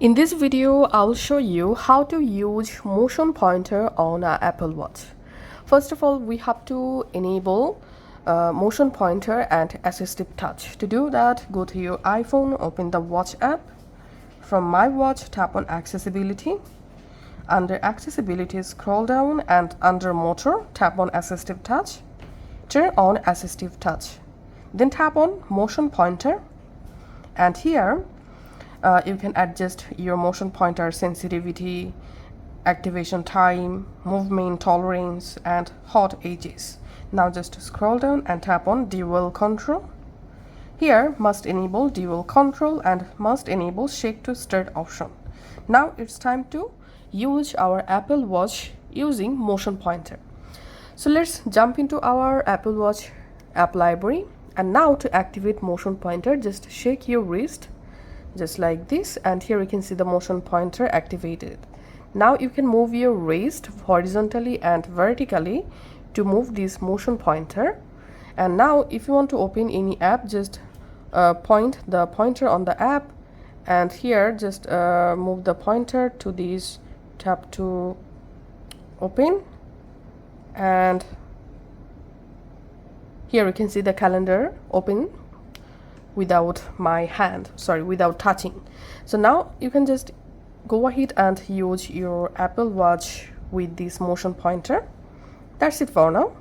In this video, I'll show you how to use motion pointer on our Apple Watch. First of all, we have to enable motion pointer and assistive touch. To do that, go to your iPhone, open the Watch app. From My Watch, tap on Accessibility. Under Accessibility, scroll down and under Motor, tap on Assistive Touch. Turn on Assistive Touch. Then tap on Motion Pointer, and here you can adjust your motion pointer sensitivity, activation time, movement tolerance, and hot edges. Now just scroll down and tap on Dual Control. Here must enable Dual Control and must enable Shake to Start option. Now it's time to use our Apple Watch using motion pointer. So let's jump into our Apple Watch app library, and now to activate motion pointer, just shake your wrist just like this, and here you can see the motion pointer activated. Now you can move your wrist horizontally and vertically to move this motion pointer. And now if you want to open any app, just point the pointer on the app, and here just move the pointer to this, tap to open, and here you can see the calendar open without without touching. So now you can just go ahead and use your Apple Watch with this motion pointer. That's it for now.